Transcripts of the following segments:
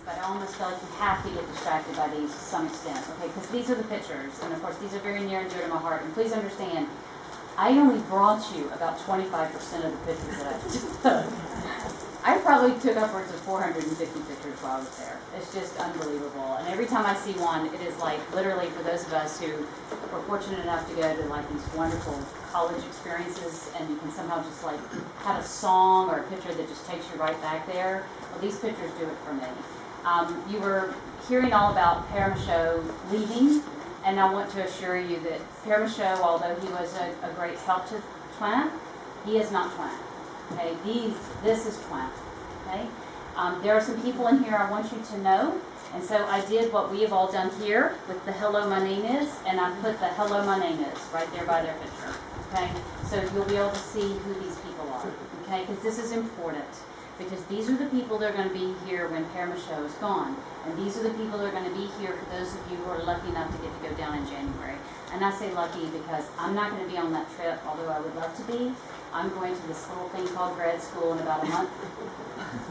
but I almost feel like you have to get distracted by these to some extent, okay? Because these are the pictures, and of course these are very near and dear to my heart. And please understand, I only brought you about 25% of the pictures that I took. I probably took upwards of 450 pictures while I was there. It's just unbelievable. And every time I see one, it is like literally for those of us who were fortunate enough to go to like these wonderful college experiences, and you can somehow just like have a song or a picture that just takes you right back there. Well, these pictures do it for me. You were hearing all about Père Michaud leaving, and I want to assure you that Père Michaud, although he was a great help to Twin, he is not Twin. Okay, this is Twin. Okay, there are some people in here I want you to know, and so I did what we have all done here with the "Hello, my name is," and I put the "Hello, my name is" right there by their picture. Okay, so you'll be able to see who these people are. Okay, because this is important. Because these are the people that are going to be here when Père Michaud is gone. And these are the people that are going to be here for those of you who are lucky enough to get to go down in January. And I say lucky because I'm not going to be on that trip, although I would love to be. I'm going to this little thing called grad school in about a month.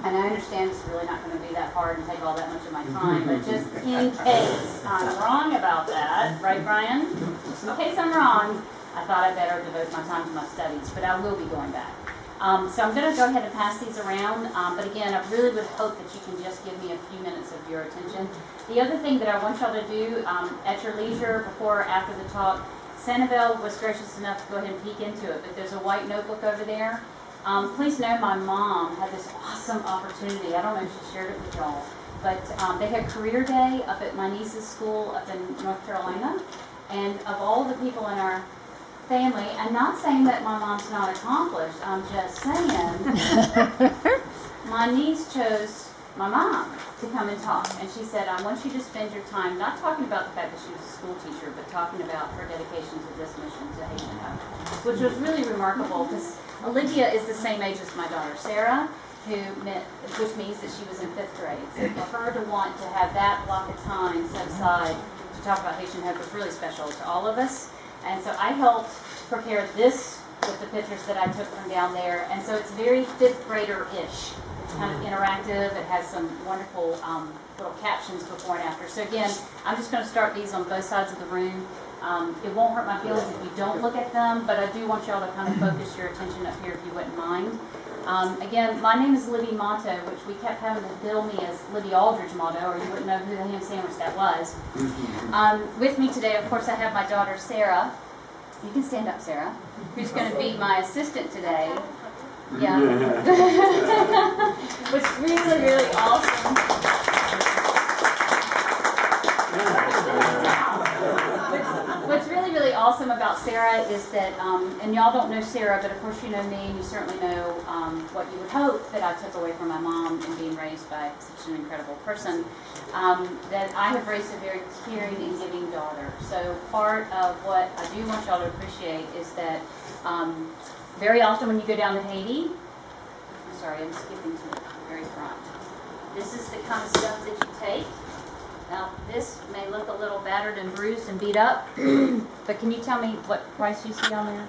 And I understand it's really not going to be that hard and take all that much of my time, but just in case I'm wrong about that, right, Brian? Just in case I'm wrong, I thought I'd better devote my time to my studies, but I will be going back. So I'm going to go ahead and pass these around, but again, I really would hope that you can just give me a few minutes of your attention. The other thing that I want y'all to do at your leisure, before or after the talk, Sanibel was gracious enough to go ahead and peek into it, but there's a white notebook over there. Please know my mom had this awesome opportunity. I don't know if she shared it with y'all, but they had career day up at my niece's school up in North Carolina, and of all the people in our family, and not saying that my mom's not accomplished, I'm just saying, my niece chose my mom to come and talk, and she said, I want you to spend your time not talking about the fact that she was a school teacher, but talking about her dedication to this mission to Haitian Hope, which was really remarkable, because Olivia is the same age as my daughter Sarah, which means that she was in 5th grade. So for her to want to have that block of time set aside to talk about Haitian Hope was really special to all of us. And so I helped prepare this with the pictures that I took from down there. And so it's very 5th grader-ish. It's kind of interactive. It has some wonderful little captions before and after. So again, I'm just going to start these on both sides of the room. It won't hurt my feelings if you don't look at them, but I do want y'all to kind of focus your attention up here if you wouldn't mind. Again, my name is Libby Motto, which we kept having to bill me as Libby Aldridge Motto, or you wouldn't know who the ham sandwich that was. With me today, of course, I have my daughter Sarah. You can stand up, Sarah, who's going to be my assistant today. Yeah. What's really, really awesome. What's really, really awesome about Sarah is that, and y'all don't know Sarah, but of course you know me, and you certainly know what you would hope that I took away from my mom and being raised by such an incredible person, that I have raised a very caring and giving daughter. So part of what I do want y'all to appreciate is that very often when you go down to Haiti, I'm sorry, I'm skipping to the very front. This is the kind of stuff that you take. Now, this may look a little battered and bruised and beat up, but can you tell me what price you see on there?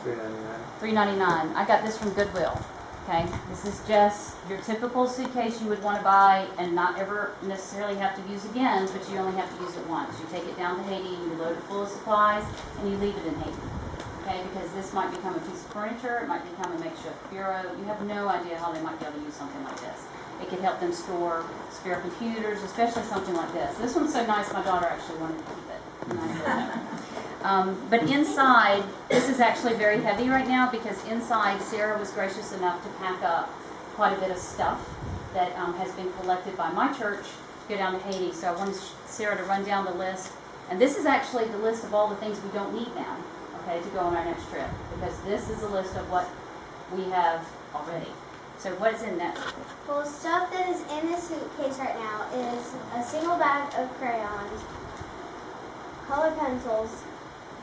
$3.99. $3.99. I got this from Goodwill. Okay, this is just your typical suitcase you would want to buy and not ever necessarily have to use again, but you only have to use it once. You take it down to Haiti, you load it full of supplies, and you leave it in Haiti. Okay, because this might become a piece of furniture, it might become a makeshift bureau. You have no idea how they might be able to use something like this. It could help them store spare computers, especially something like this. This one's so nice, my daughter actually wanted to keep it. But inside, this is actually very heavy right now because inside Sarah was gracious enough to pack up quite a bit of stuff that has been collected by my church to go down to Haiti. So I wanted Sarah to run down the list. And this is actually the list of all the things we don't need now, okay, to go on our next trip. Because this is a list of what we have already. So what is in that? Well, stuff that is in this suitcase right now is a single bag of crayons, colored pencils,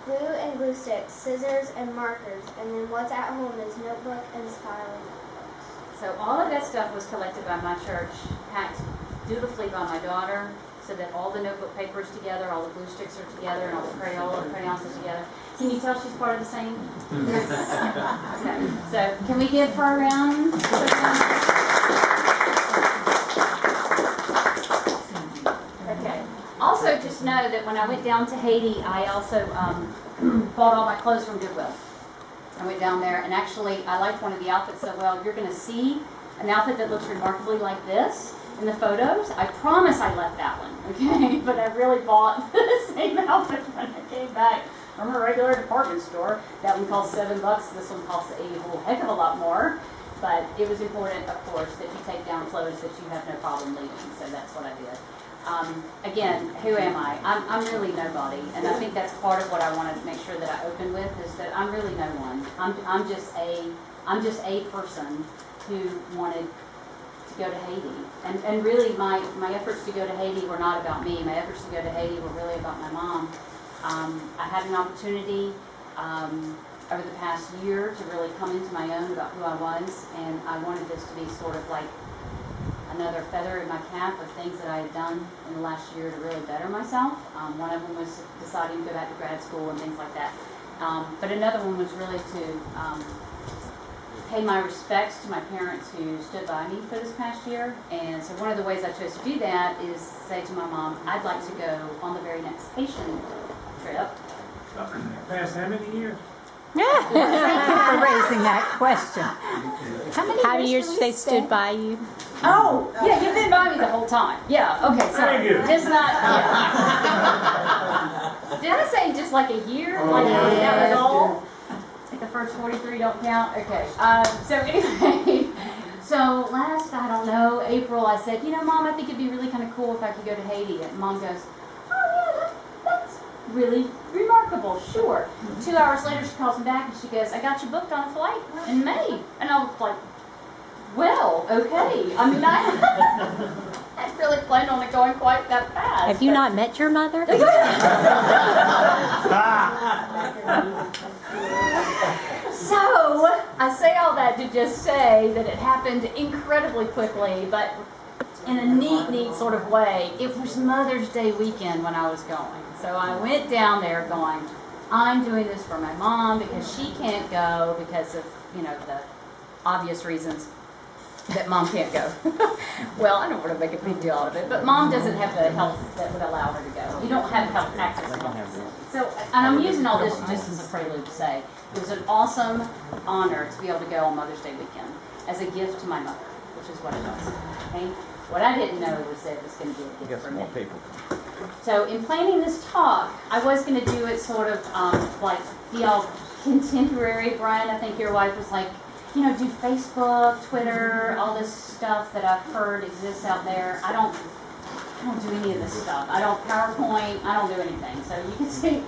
glue and glue sticks, scissors and markers, and then what's at home is notebook and styling notebooks. So all of that stuff was collected by my church, packed dutifully by my daughter, so that all the notebook paper is together, all the glue sticks are together, and all the crayons are together. Can you tell she's part of the same? Okay. So can we give her a round? to know that when I went down to Haiti, I also bought all my clothes from Goodwill. I went down there, and actually, I liked one of the outfits so well. You're going to see an outfit that looks remarkably like this in the photos. I promise I left that one, okay? But I really bought the same outfit when I came back from a regular department store. That one cost $7. This one costs a whole heck of a lot more. But it was important, of course, that you take down clothes that you have no problem leaving. So that's what I did. Again, who am I? I'm really nobody, and I think that's part of what I wanted to make sure that I opened with is that I'm really no one. I'm just a person who wanted to go to Haiti, and really my efforts to go to Haiti were not about me. My efforts to go to Haiti were really about my mom. I had an opportunity over the past year to really come into my own about who I was, and I wanted this to be sort of like another feather in my cap of things that I had done in the last year to really better myself. One of them was deciding to go back to grad school and things like that. But another one was really to pay my respects to my parents who stood by me for this past year. And so one of the ways I chose to do that is say to my mom, I'd like to go on the very next Haitian trip. Past how many years? Thank you for raising that question. How many years they stood by you? Oh, yeah, you've been by me the whole time. Yeah, okay, sorry. Just not, yeah. Did I say just like a year? Like that was all? Like the first 43 don't count? Okay. So anyway, so last, I don't know, April, I said, Mom, I think it'd be really kind of cool if I could go to Haiti. And Mom goes, oh yeah, that's really remarkable, sure. 2 hours later, she calls me back and she goes, I got you booked on a flight in May. And I was like, well, okay. I mean, I really planned on it going quite that fast. Have you not met your mother? So, I say all that to just say that it happened incredibly quickly, but in a neat sort of way. It was Mother's Day weekend when I was going. So I went down there going, I'm doing this for my mom because she can't go because of, the obvious reasons that Mom can't go. Well, I don't want to make a big deal out of it, but Mom doesn't have the health that would allow her to go. You don't have health access to health. So, and I'm using all this just as a prelude to say, it was an awesome honor to be able to go on Mother's Day weekend as a gift to my mother, which is what it was. Okay? What I didn't know was that it was going to be a gift for me. So in planning this talk, I was going to do it sort of like the all contemporary. Brian, I think your wife was like, do Facebook, Twitter, all this stuff that I've heard exists out there. I don't do any of this stuff. I don't PowerPoint. I don't do anything. So you can see,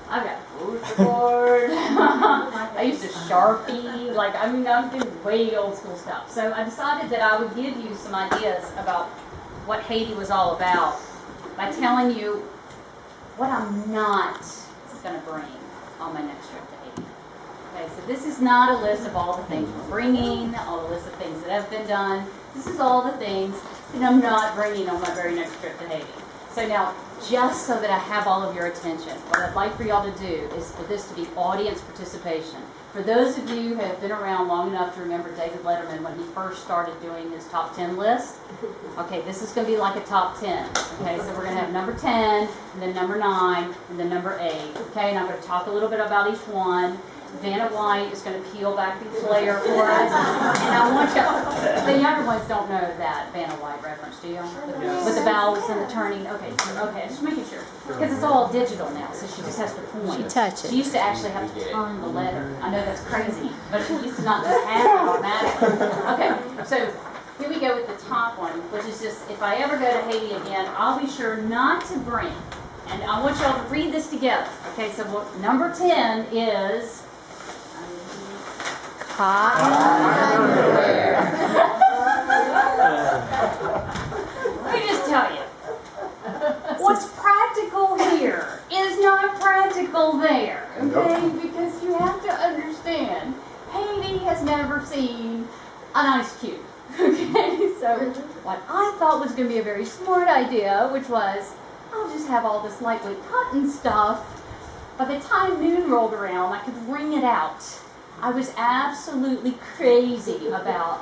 I've got a poster board. I used to Sharpie. I'm doing way old school stuff. So I decided that I would give you some ideas about what Haiti was all about by telling you what I'm not going to bring on my next trip to Haiti. Okay, so this is not a list of all the things we're bringing, all the list of things that have been done. This is all the things that I'm not bringing on my very next trip to Haiti. So now, just so that I have all of your attention, what I'd like for y'all to do is for this to be audience participation. For those of you who have been around long enough to remember David Letterman when he first started doing his top 10 list, okay, this is going to be like a top 10. Okay, so we're going to have number 10, and then number 9, and then number 8. Okay, and I'm going to talk a little bit about each one. Vanna White is going to peel back the layer for us. And I want you, the younger ones don't know that Vanna White reference, do you? With the vowels and the turning. Okay, just making sure. Because it's all digital now, so she just has to point. She touches. She used to actually have to turn the letter. I know that's crazy, but she used to not just have it automatically. Okay, so here we go with the top one, which is just, if I ever go to Haiti again, I'll be sure not to bring. And I want y'all to read this together. Okay, so number 10 is... Hot underwear. Let me just tell you, what's practical here is not practical there, okay? Because you have to understand, Haiti has never seen an ice cube, okay? So what I thought was going to be a very smart idea, which was, I'll just have all this lightweight cotton stuff. By the time noon rolled around, I could wring it out. I was absolutely crazy about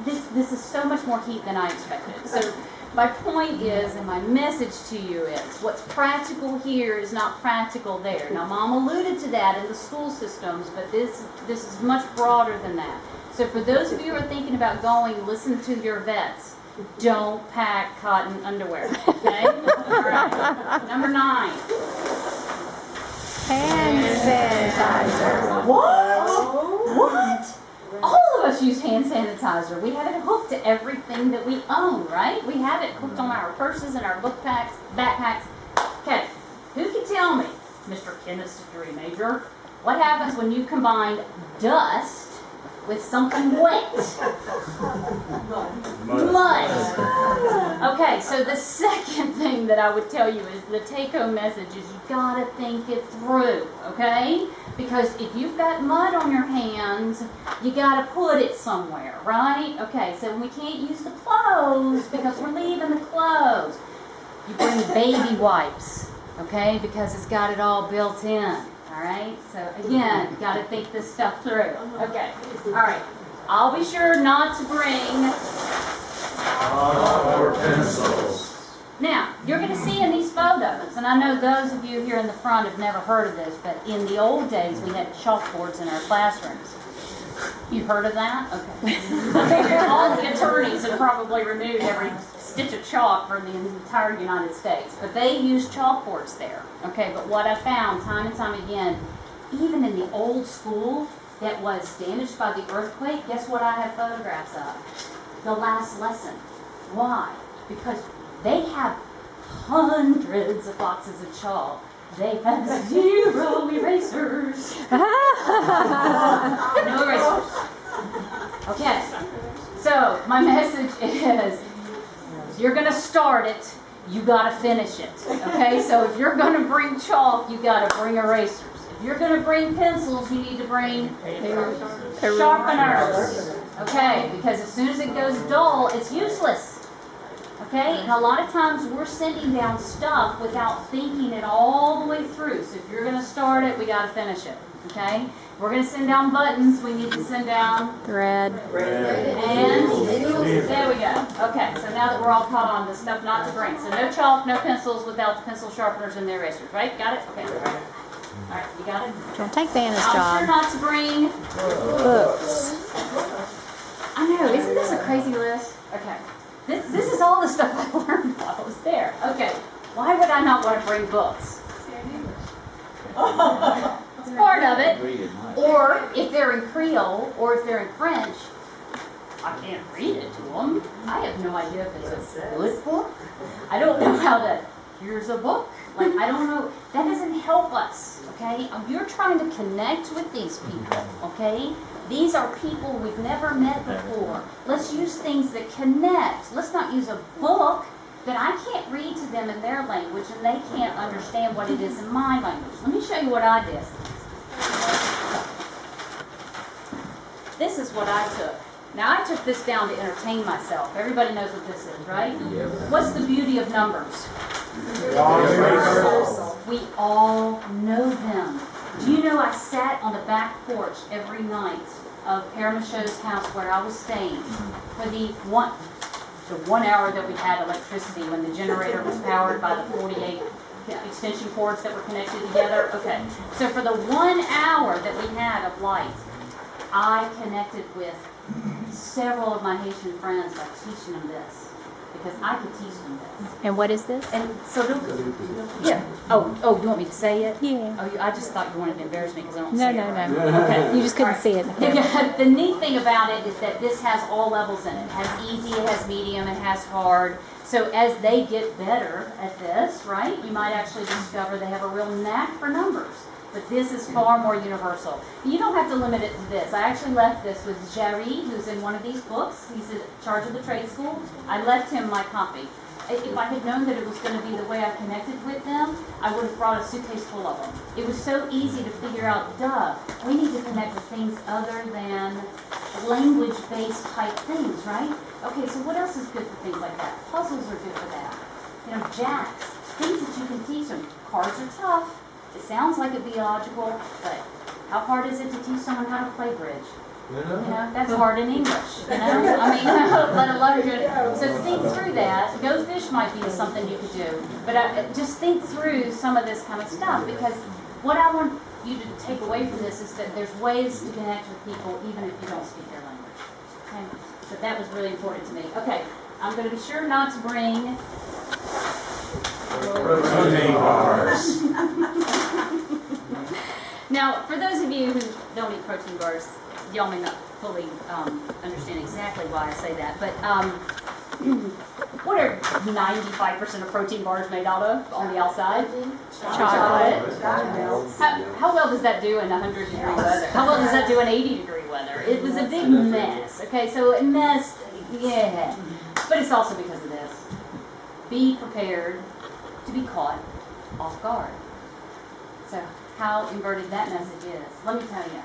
this is so much more heat than I expected. So my point is, and my message to you is, what's practical here is not practical there. Now, Mom alluded to that in the school systems, but this is much broader than that. So for those of you who are thinking about going, listen to your vets. Don't pack cotton underwear, okay? All right. Number 9. Hand sanitizer. What? All of us use hand sanitizer. We have it hooked to everything that we own, right? We have it hooked on our purses and our backpacks. Okay, who can tell me, Mr. Chemistry major, what happens when you combine dust with something wet? Mud. Okay, so the second thing that I would tell you is the take-home message is you gotta think it through, okay? Because if you've got mud on your hands, you gotta put it somewhere, right? Okay, so we can't use the clothes because we're leaving the clothes. You bring baby wipes, okay? Because it's got it all built in. All right, so again, got to think this stuff through. Okay, all right. I'll be sure not to bring Our pencils. Now, you're going to see in these photos, and I know those of you here in the front have never heard of this, but in the old days we had chalkboards in our classrooms. You've heard of that? Okay. I figure all the attorneys have probably removed every stitch of chalk from the entire United States, but they used chalkboards there. Okay, but what I found time and time again, even in the old school that was damaged by the earthquake, guess what I have photographs of? The last lesson. Why? Because they have hundreds of boxes of chalk. They have 0 erasers. No erasers. Okay, so my message is, you're going to start it, you got to finish it. Okay, so if you're going to bring chalk, you got to bring erasers. If you're going to bring pencils, you need to bring sharpeners. Okay, because as soon as it goes dull, it's useless. Okay, and a lot of times we're sending down stuff without thinking it all the way through. So if you're going to start it, we got to finish it. Okay, we're going to send down buttons. We need to send down Thread. and there we go. Okay, so now that we're all caught on the stuff not to bring, so no chalk, no pencils without the pencil sharpeners and the erasers. Right? Got it? Okay. All right, you got it. Don't take Vanna's I'm sure job. not to bring Books. I know, isn't this a crazy list? Okay. This is all the stuff I learned while I was there. Okay. Why would I not want to bring books? It's part of it. Or if they're in Creole or if they're in French, I can't read it to them. I have no idea if it's a good book. I don't know how to, here's a book. Like, I don't know. That doesn't help us, okay? You're trying to connect with these people, okay? These are people we've never met before. Let's use things that connect. Let's not use a book that I can't read to them in their language and they can't understand what it is in my language. Let me show you what I did. This is what I took. Now, I took this down to entertain myself. Everybody knows what this is, right? What's the beauty of numbers? We all know them. Do you know I sat on the back porch every night of Paramichaud's house where I was staying for the 1 hour that we had electricity when the generator was powered by the 48 extension cords that were connected together? Okay, so for the 1 hour that we had of light, I connected with several of my Haitian friends by teaching them this. Because I could teach them this. And what is this? And so, yeah. Oh, you want me to say it? Yeah. Oh, I just thought you wanted to embarrass me because I don't No, say no, it right. no. Okay. You just couldn't All right. see it in the camera. The neat thing about it is that this has all levels in it. It has easy, it has medium, it has hard. So as they get better at this, right, you might actually discover they have a real knack for numbers. But this is far more universal. You don't have to limit it to this. I actually left this with Jerry, who's in one of these books. He's in charge of the trade school. I left him my copy. If I had known that it was going to be the way I connected with them, I would have brought a suitcase full of them. It was so easy to figure out, we need to connect with things other than language-based type things, right? Okay, so what else is good for things like that? Puzzles are good for that. You know, jacks, things that you can teach them. Cards are tough. It sounds like it'd be logical, but how hard is it to teach someone how to play bridge? You know, that's hard in English, you know? I mean, let alone good. So think through that. Go fish might be something you could do. But just think through some of this kind of stuff, because what I want you to take away from this is that there's ways to connect with people even if you don't speak their language. Okay? So that was really important to me. Okay, I'm going to be sure not to bring Protein bars. Now, for those of you who don't eat protein bars, y'all may not fully understand exactly why I say that, but what are 95% of protein bars made out of on the outside? Chocolate. How well does that do in 100-degree weather? How well does that do in 80-degree weather? It was a big mess. Okay, so a mess, yeah. But it's also because of this. Be prepared to be caught off guard. So how inverted that message is. Let me tell you,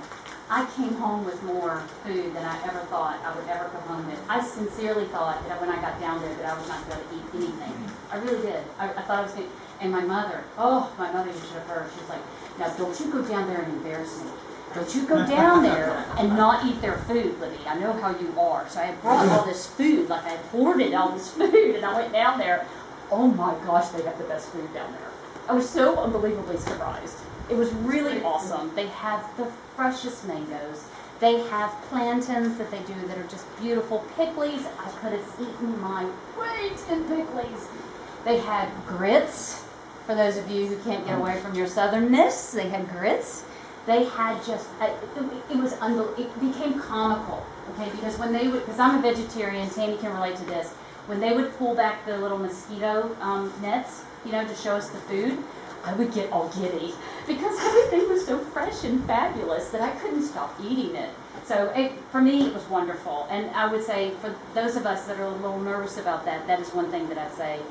I came home with more food than I ever thought I would ever come home with. I sincerely thought that when I got down there that I was not going to eat anything. I really did. I thought I was going to. And my mother, you should have heard. She was like, now don't you go down there and embarrass me. Don't you go down there and not eat their food, Libby. I know how you are. So I had brought all this food, like I had hoarded all this food, and I went down there. Oh my gosh, they have the best food down there. I was so unbelievably surprised. It was really awesome. They have the freshest mangoes. They have plantains that they do that are just beautiful. Pickles, I could have eaten my weight in pickles. They had grits. For those of you who can't get away from your southernness, they had grits. They had just, it was unbelievable. It became comical, okay? Because when they would, because I'm a vegetarian, Tammy can relate to this. When they would pull back the little mosquito nets, you know, to show us the food, I would get all giddy because everything was so fresh and fabulous that I couldn't stop eating it. So for me, it was wonderful. And I would say for those of us that are a little nervous about that, that is one thing that I say,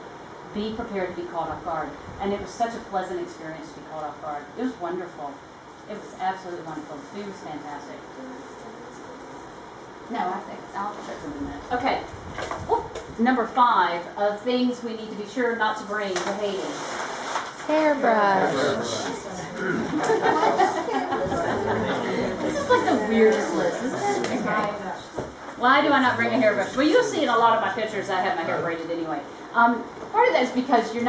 be prepared to be caught off guard. And it was such a pleasant experience to be caught off guard. It was wonderful. It was absolutely wonderful. The food was fantastic. No, I think I'll check them in a minute. Okay. Whoop. Number 5 of things we need to be sure not to bring to Haiti. Hairbrush. This is like the weirdest list, isn't it? Okay. Why do I not bring a hairbrush? Well, you'll see in a lot of my pictures I have my hair braided anyway. Part of that is because you're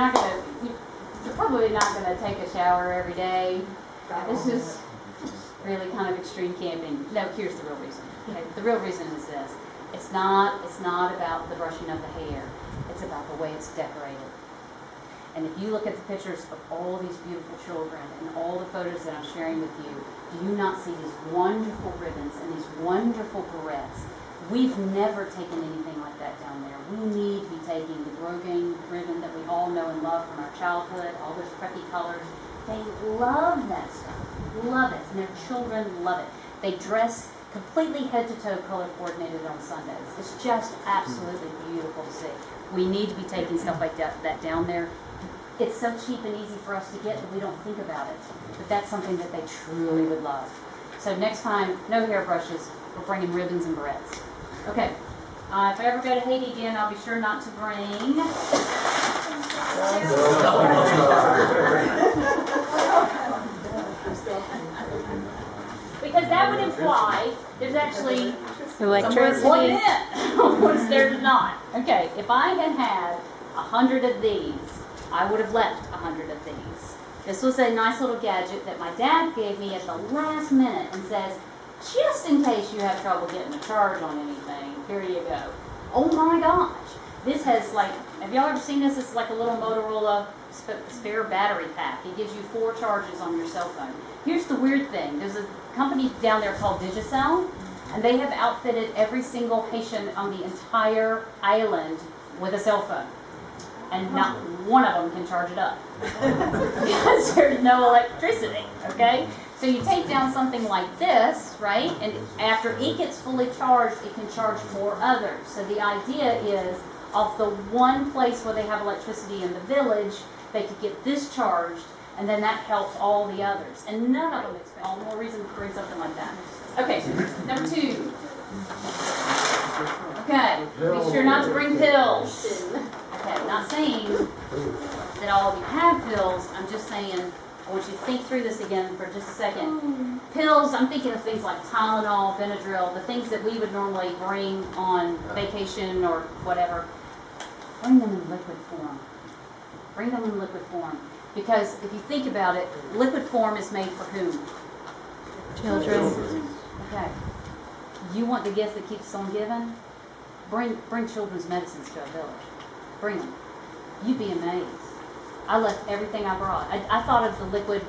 probably not gonna take a shower every day. This is really kind of extreme camping. No, here's the real reason. Okay? The real reason is this. It's not about the brushing of the hair. It's about the way it's decorated. And if you look at the pictures of all these beautiful children and all the photos that I'm sharing with you, do you not see these wonderful ribbons and these wonderful barrettes? We've never taken anything like that down there. We need to be taking the Grogan ribbon that we all know and love from our childhood, all those preppy colors. They love that stuff. Love it. And their children love it. They dress completely head to toe color coordinated on Sundays. It's just absolutely beautiful to see. We need to be taking stuff like that down there. It's so cheap and easy for us to get that we don't think about it. But that's something that they truly would love. So next time, no hairbrushes. We're bringing ribbons and barrettes. Okay. If I ever go to Haiti again, I'll be sure not to bring... Because that would imply there's actually Electricity. somewhere plugged in, which there's not. Okay, if I had 100 of these, I would have left 100 of these. This was a nice little gadget that my dad gave me at the last minute and says, just in case you have trouble getting a charge on anything, here you go. Oh my gosh. This has have y'all ever seen this? It's like a little Motorola spare battery pack. It gives you 4 charges on your cell phone. Here's the weird thing. There's a company down there called Digicel, and they have outfitted every single Haitian on the entire island with a cell phone. And not one of them can charge it up. Because there's no electricity, okay? So you take down something like this, right? And after it gets fully charged, it can charge 4 others. So the idea is, off the one place where they have electricity in the village, they could get this charged, and then that helps all the others. And none of them expect all more reason to bring something like that. Okay, number 2. Okay, be sure not to bring pills. Okay, I'm not saying that all of you have pills. I'm just saying I want you to think through this again for just a second. Pills, I'm thinking of things like Tylenol, Benadryl, the things that we would normally bring on vacation or whatever. Bring them in liquid form. Bring them in liquid form. Because if you think about it, liquid form is made for whom? Children. Okay. You want the gift that keeps on giving? Bring children's medicines to our village. Bring them. You'd be amazed. I left everything I brought. I thought of the liquid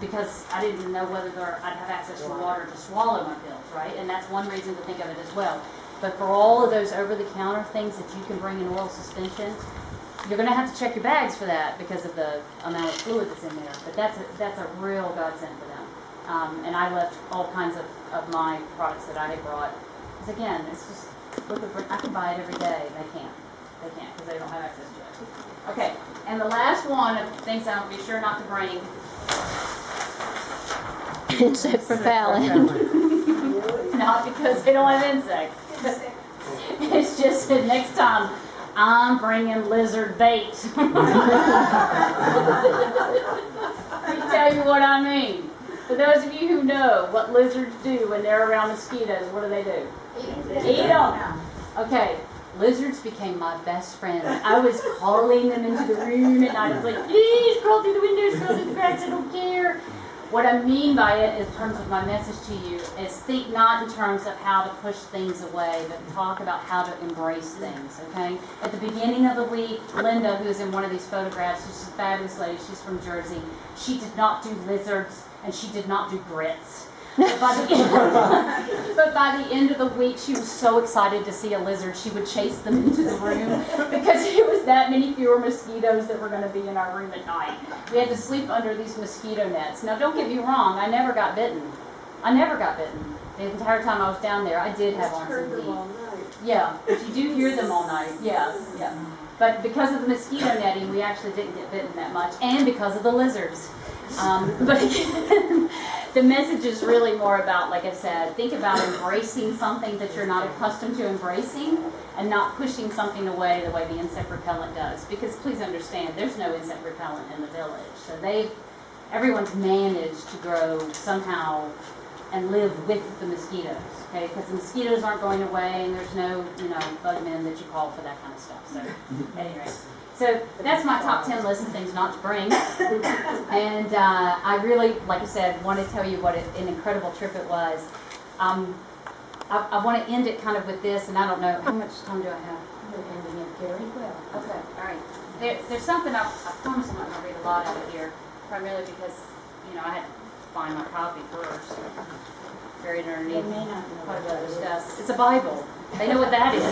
because I didn't know whether I'd have access to water to swallow my pills, right? And that's one reason to think of it as well. But for all of those over-the-counter things that you can bring in oral suspension, you're going to have to check your bags for that because of the amount of fluid that's in there. But that's a real godsend for them. And I left all kinds of my products that I had brought. Because again, it's just liquid. I can buy it every day. They can't. They can't because they don't have access to it. Okay, and the last one of things I'll be sure not to bring. Insect repellent. Not because they don't have insects. It's just that next time I'm bringing lizard bait. Let me tell you what I mean. For those of you who know what lizards do when they're around mosquitoes, what do? Eat them. Okay. Lizards became my best friend. I was calling them into the room and I was like, please crawl through the windows, crawl through the cracks, I don't care. What I mean by it in terms of my message to you is think not in terms of how to push things away, but talk about how to embrace things, okay? At the beginning of the week, Linda, who is in one of these photographs, she's a fabulous lady, she's from Jersey, she did not do lizards and she did not do grits. But by the end of the week, she was so excited to see a lizard, she would chase them into the room because it was that many fewer mosquitoes that were going to be in our room at night. We had to sleep under these mosquito nets. Now, don't get me wrong, I never got bitten. The entire time I was down there, I did have on some heat. Yeah, but you do hear them all night. Yeah. But because of the mosquito netting, we actually didn't get bitten that much, and because of the lizards. But again, the message is really more about, like I said, think about embracing something that you're not accustomed to embracing and not pushing something away the way the insect repellent does. Because please understand, there's no insect repellent in the village. So everyone's managed to grow somehow and live with the mosquitoes, okay? Because the mosquitoes aren't going away and there's no, bug men that you call for that kind of stuff. So anyway. So that's my top 10 list of things not to bring. And I really, like I said, want to tell you what an incredible trip it was. I want to end it kind of with this, and I don't know, how much time do I have? I'm ending it very well. Okay, all right. There's something, I promise I'm not going to read a lot of it here, primarily because, I had to find my copy first. Buried underneath quite a bit of stuff. It's a Bible. They know what that is.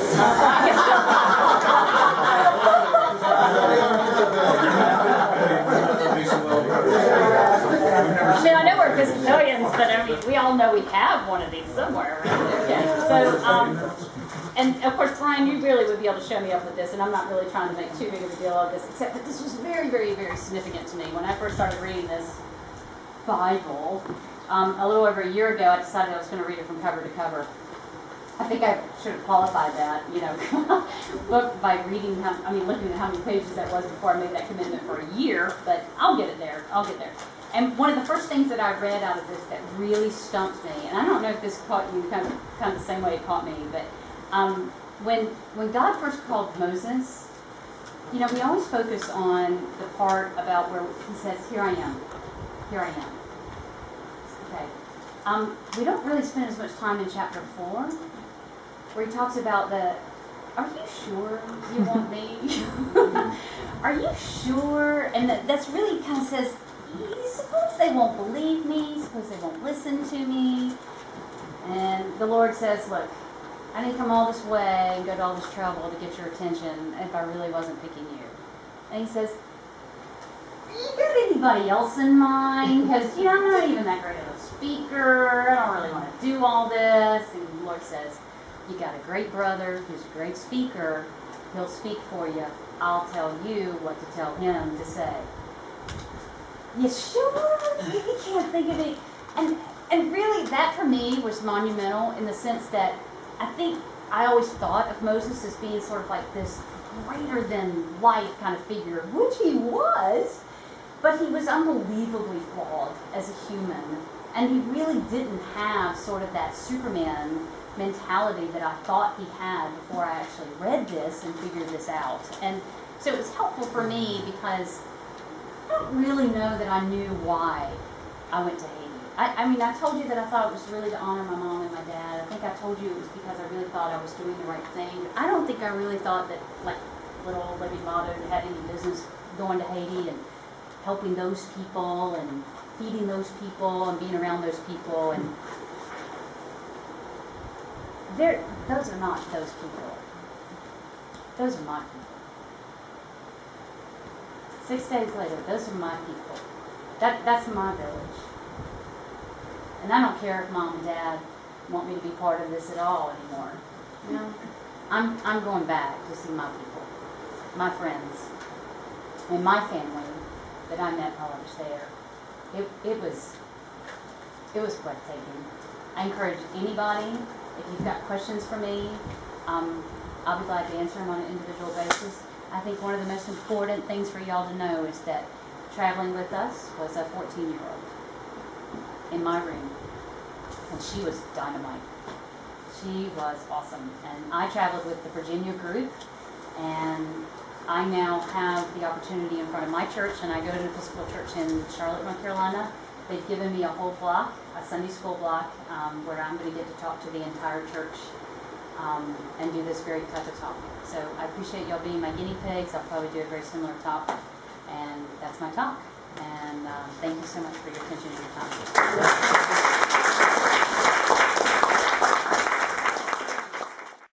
I mean, I know we're Episcopalians, but we all know we have one of these somewhere around there. Okay. So, and of course, Brian, you really would be able to show me up with this, and I'm not really trying to make too big of a deal of this, except that this was very, very, very significant to me. When I first started reading this Bible, a little over a year ago, I decided I was going to read it from cover to cover. I think I should have qualified that, book by reading, looking at how many pages that was before I made that commitment for a year, but I'll get there. And one of the first things that I read out of this that really stumped me, and I don't know if this caught you kind of the same way it caught me, but when God first called Moses, we always focus on the part about where he says, here I am. Okay. We don't really spend as much time in chapter 4, where he talks about are you sure you want me? Are you sure? And that's really kind of says, suppose they won't believe me, suppose they won't listen to me. And the Lord says, look, I didn't come all this way and go to all this trouble to get your attention if I really wasn't picking you. And he says, you got anybody else in mind? Because, I'm not even that great of a speaker. I don't really want to do all this. And the Lord says, you got a great brother who's a great speaker. He'll speak for you. I'll tell you what to tell him to say. You sure? You can't think of it. And really, that for me was monumental in the sense that I think I always thought of Moses as being sort of like this greater than life kind of figure, which he was. But he was unbelievably flawed as a human, and he really didn't have sort of that Superman mentality that I thought he had before I actually read this and figured this out. And so it was helpful for me because I don't really know that I knew why I went to Haiti. I mean, I told you that I thought it was really to honor my mom and my dad. I think I told you it was because I really thought I was doing the right thing. I don't think I really thought that, like, little old Libby Aldridge had any business going to Haiti and helping those people and feeding those people and being around those people. And those are not those people. Those are my people. 6 days later, those are my people. That's my village. And I don't care if mom and dad want me to be part of this at all anymore. You know, I'm going back to see my people, my friends, and my family that I met while I was there. It was breathtaking. I encourage anybody, if you've got questions for me, I'll be glad to answer them on an individual basis. I think one of the most important things for y'all to know is that traveling with us was a 14-year-old in my room, and she was dynamite. She was awesome. And I traveled with the Virginia group, and I now have the opportunity in front of my church, and I go to an Episcopal church in Charlotte, North Carolina. They've given me a whole block, a Sunday school block, where I'm going to get to talk to the entire church and do this very type of talk. So I appreciate y'all being my guinea pigs. I'll probably do a very similar talk, and that's my talk. And thank you so much for your attention and your time.